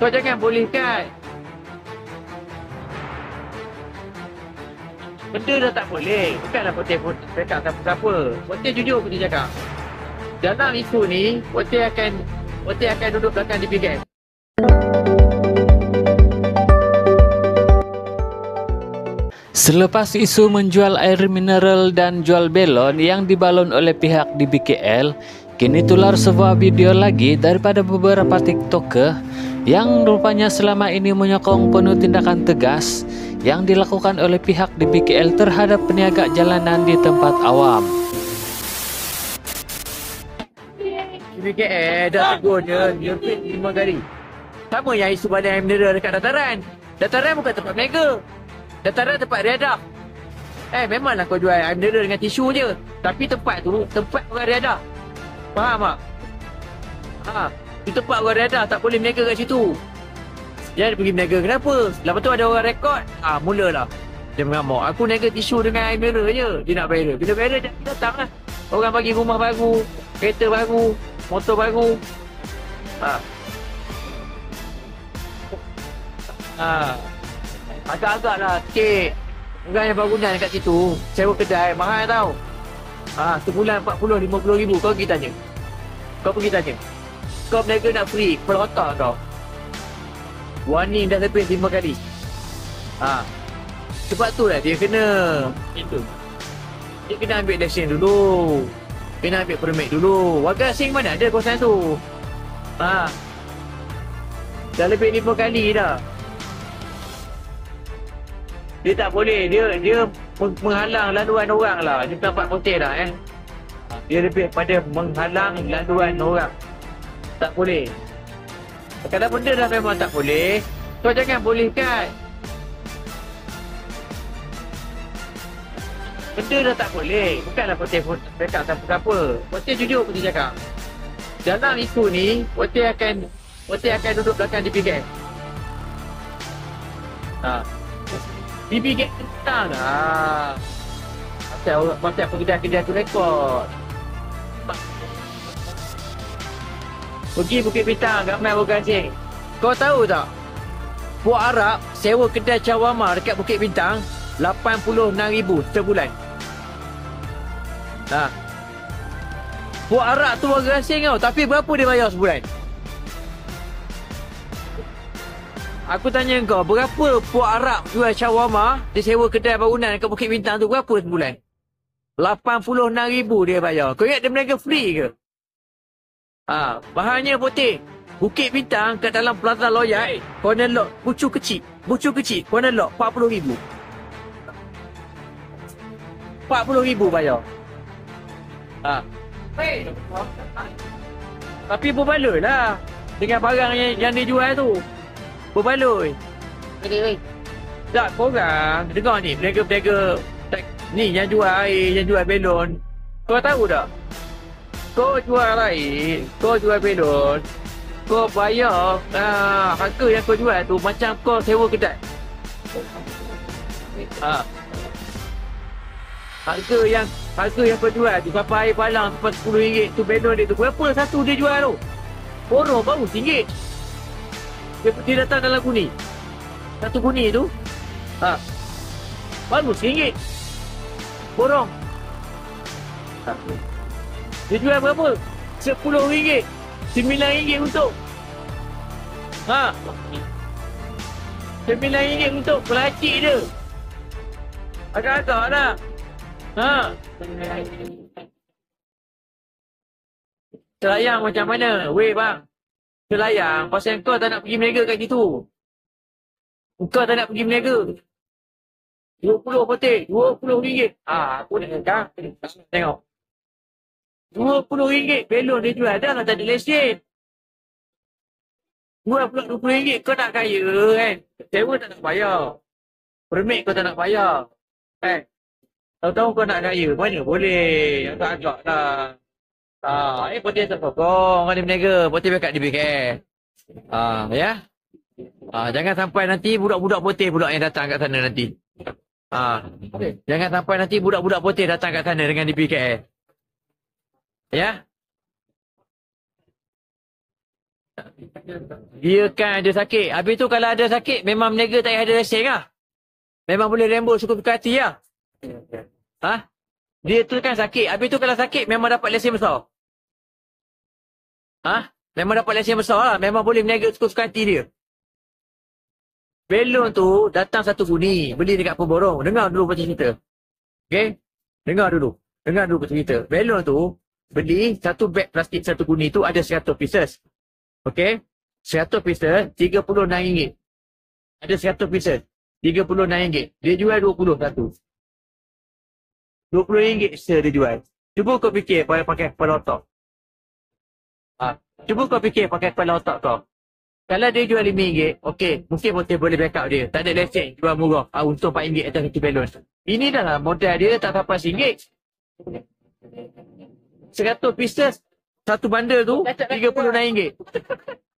Kau jangan bolehkan. Benda dah tak boleh. Bukanlah Pote cakap siapa-siapa. Pote jujur Pote cakap. Dalam isu ni, Pote akan duduk belakang DPKM. Selepas isu menjual air mineral dan jual belon yang dibalon oleh pihak DBKL, kini tular sebuah video lagi daripada beberapa TikToker yang rupanya selama ini menyokong penuh tindakan tegas yang dilakukan oleh pihak DBKL terhadap peniaga jalanan di tempat awam. DBKL dah tegur dia repeat 5 kali. Sama yang isu badan air mineral dekat dataran. Dataran bukan tempat berniaga. Dataran tempat riadah. Memanglah kau jual air mineral dengan tisu je. Tapi tempat tu, tempat orang riadah. Faham tak? Di tempat orang riadah, tak boleh berniaga kat situ. Dia pergi berniaga, kenapa? Lepas tu ada orang rekod, mulalah. Dia mengamuk, aku niaga tisu dengan air mineral je. Dia nak viral. Bila viral, dia datang lah. Orang bagi rumah baru, kereta baru, motor baru. Agak-agak lah sikit. Orang yang bangunan kat situ sewa kedai mahal tau. Sebulan 40-50 ribu. Kau pergi tanya. Kau berniaga nak free, kepala otak kau. Warning dah lebih 5 kali. Sebab tu lah dia kena Dia kena ambil lesen dulu, kena ambil permit dulu. Warga asing mana ada kawasan tu. Dah lebih 5 kali dah. Dia tak boleh, dia menghalang laluan orang lah. Dia nampak putih lah Dia lebih pada menghalang laluan orang. Tak boleh. Kalau benda dah memang tak boleh, kau jangan bolehkan. Benda dah tak boleh. Bukanlah Pote cakap siapa-siapa. Pote jujur Pote cakap. Dalam isu ni, Pote akan duduk belakang DPKM. DPKM tentang pasal kedai-kedai tu rekod. Pergi Bukit Bintang, ramai orang asing. Kau tahu tak? Puak Arab sewa kedai cawarma dekat Bukit Bintang RM86,000 sebulan. Puak Arab tu orang asing tau. Tapi berapa dia bayar sebulan? Aku tanya kau, berapa puak Arab jual shawarma, dia sewa kedai bangunan kat Bukit Bintang tu, berapa sebulan? RM86,000 dia bayar. Kau ingat dia berniaga free ke? Bahannya Pote. Bukit Bintang kat dalam Plaza Loyak, corner lot, bucu kecil, corner lot, RM40,000. RM40,000 bayar. Tapi berbaloi lah dengan barang yang dia jual tu. Berbaloi. Tak, korang dengar ni, berniaga-berniaga ni yang jual air, yang jual belon. Kau tahu tak? Kau jual air, kau jual belon, kau bayar harga yang kau jual tu macam kau sewa kedai. Harga yang kau jual tu, sampai air palang sampai RM10 tu, belon dia tu, berapa satu dia jual tu? Borong baru RM1. Dia datang dalam kuni. Satu kuni tu baru RM1. Borong. Dia jual berapa? RM10. RM9 untuk RM9 untuk pelacik dia. Agak-agak lah. Selayang macam mana? Weh bang, selayang pasal kau tak nak pergi berniaga kat situ. Kau tak nak pergi berniaga. 20 Pote, RM20. Aku nak dengar. Tengok. RM20 belon dia jual, dah lah tak ada lesen. Jual pula RM20, kau nak kaya kan? Sewa tak nak bayar. Permit kau tak nak bayar. Tahu-tahu kau nak kaya, mana boleh. Agak-agak lah. Pote tak sokong kau dia berniaga. Pote berkat DBKL. Ya. Jangan sampai nanti budak-budak Pote pula yang datang kat sana nanti. Jangan sampai nanti budak-budak Pote datang kat sana dengan DBKL. Ya. Dia kan ada sakit. Habis tu kalau ada sakit, memang meniaga tak payah ada lesen lah. Memang boleh rembuk suka hati lah. Ha? Dia tu kan sakit. Habis tu kalau sakit, memang dapat lesen besar. Ha? Memang dapat lesen besar lah. Memang boleh meniaga suka hati dia. Belon tu datang satu guni. Beli dekat pemborong. Dengar dulu pasal cerita. Okay? Dengar dulu pasal cerita. Belon tu beli satu beg plastik satu guni tu ada 100 pieces. Okay? 100 pieces RM36. Ada 100 pieces RM36. Dia jual 20 satu. RM20 dia jual. Cuba kau fikir pakai kepala otak. Cuba kau fikir pakai kepala otak kau. Kalau dia jual RM5, okey, mungkin motor boleh backup dia. Tak ada lesen, jual murah. Untung RM4 atas satu balon. Ini dah lah modal dia tak sampai RM1. 100 pieces, satu bundle tu RM36.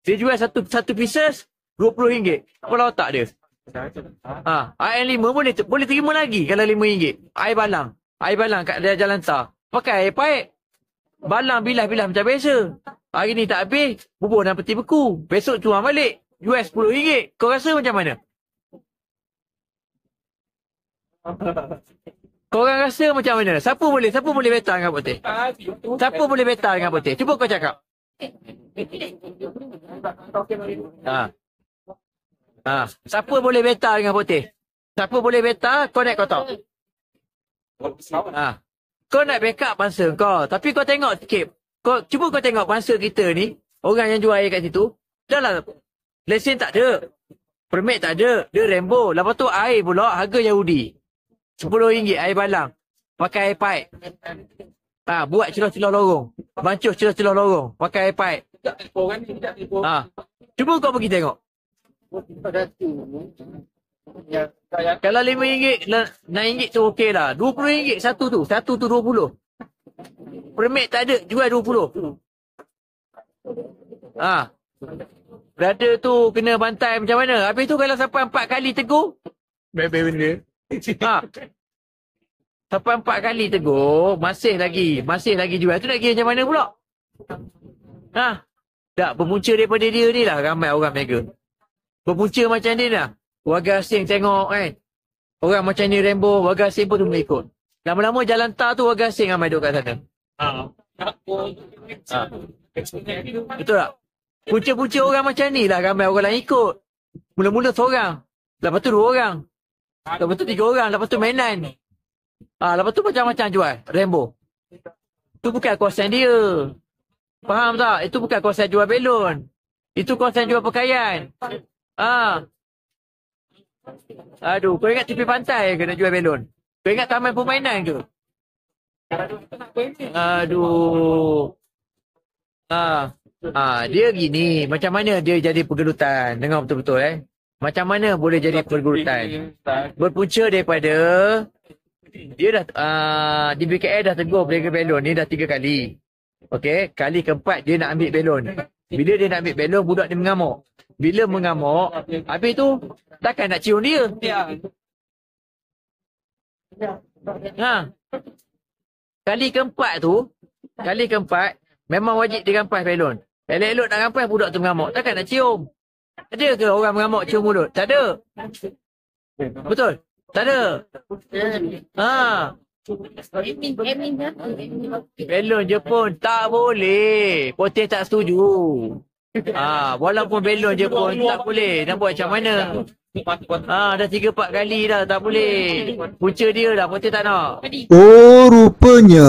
Dia jual satu pieces RM20. Kepala otak dia. Air 5 boleh terima lagi kalau RM5. Air balang kat jalan tar. Pakai air paip. Balang bilah-bilah macam biasa. Hari ni tak habis, bubur dan peti beku. Besok cuang balik, jual RM10. Kau rasa macam mana? Korang rasa macam mana? Siapa boleh betal dengan putih? Siapa boleh betal dengan putih? Cuba kau cakap. Siapa boleh betal dengan putih? Siapa boleh betal, kau naik kau tahu. Kau nak backup bangsa kau. Tapi kau tengok sikit. Cuba kau tengok bangsa kita ni, orang yang jual air kat situ, dah lah, lesen tak ada, permit tak ada, dia rembo. Lepas tu air pula harga Yahudi. RM10 air balang. Pakai air paip. Buat celah-celah lorong. Bancuh celah-celah lorong. Pakai air paip. Cuba kau pergi tengok. Kalau RM5, RM6 tu okey lah. RM20 satu tu. Satu tu 20. Permit tak ada, jual 20. Berada tu kena bantai macam mana? Habis tu kalau sampai 4 kali tegur, baik-baik benda. Sampai 4 kali tegur, masih lagi jual. Tu nak kira macam mana pula? Tak, berpunca daripada dia ni lah ramai orang mega. Berpunca macam dia lah. Warga asing tengok kan. Orang macam ni rembo, warga asing pun semua ikut. Lama-lama jalan tar tu warga asing ramai duduk kat sana. Betul tak? Punca-punca orang macam ni lah ramai orang lain ikut. Mula-mula seorang. Lepas tu 2 orang. Lepas tu 3 orang. Lepas tu mainan. Lepas tu macam-macam jual. Rembo. Itu bukan kawasan dia. Faham tak? Itu bukan kawasan jual belon. Itu kawasan jual pakaian. Aduh, kau ingat tepi pantai ke nak jual belon? Kau ingat taman permainan ke? Aduh. Dia gini. Macam mana dia jadi pergelutan? Dengar betul-betul Macam mana boleh jadi pergelutan? Berpunca daripada dia dah di BKL dah tegur peniaga belon ni dah 3 kali. Okey, kali keempat dia nak ambil belon. Bila dia nak ambil belon, budak dia mengamuk. Bila mengamuk, habis tu takkan nak cium dia. Kali keempat memang wajib dia rampas belon. Elok-elok nak rampas, budak tu mengamuk. Takkan nak cium. Ada ke orang mengamuk cium mulut? Tak ada. Betul? Tak ada. Belon Jepun tak boleh. Putih tak setuju. Walaupun belon Jepun tak boleh. Nak buat macam mana? Dah 3-4 kali dah tak boleh. Punca dia dah, Putih tak nak. Oh, rupanya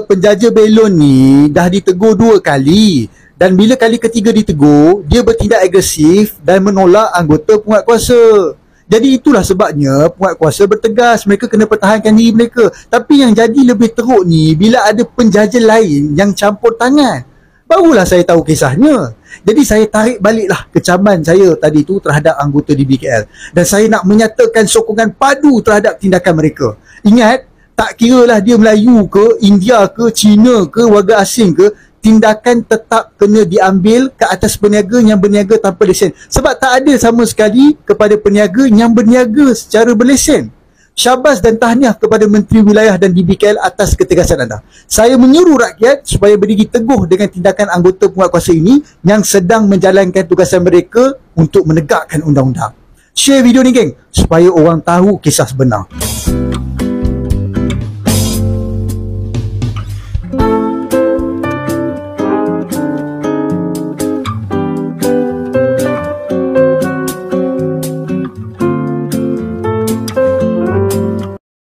penjaja belon ni dah ditegur 2 kali. Dan bila kali ketiga ditegur, dia bertindak agresif dan menolak anggota penguatkuasa. Jadi itulah sebabnya penguatkuasa bertegas mereka kena pertahankan diri mereka. Tapi yang jadi lebih teruk ni bila ada penjajah lain yang campur tangan. Barulah saya tahu kisahnya. Jadi saya tarik baliklah kecaman saya tadi tu terhadap anggota di BKL. Dan saya nak menyatakan sokongan padu terhadap tindakan mereka. Ingat, tak kiralah dia Melayu ke, India ke, Cina ke, warga asing ke, tindakan tetap kena diambil ke atas peniaga yang berniaga tanpa lesen. Sebab tak ada sama sekali kepada peniaga yang berniaga secara berlesen. Syabas dan tahniah kepada Menteri Wilayah dan DBKL atas ketegasan anda. Saya menyuruh rakyat supaya berdiri teguh dengan tindakan anggota penguatkuasa ini yang sedang menjalankan tugasan mereka untuk menegakkan undang-undang. Share video ni geng supaya orang tahu kisah sebenar.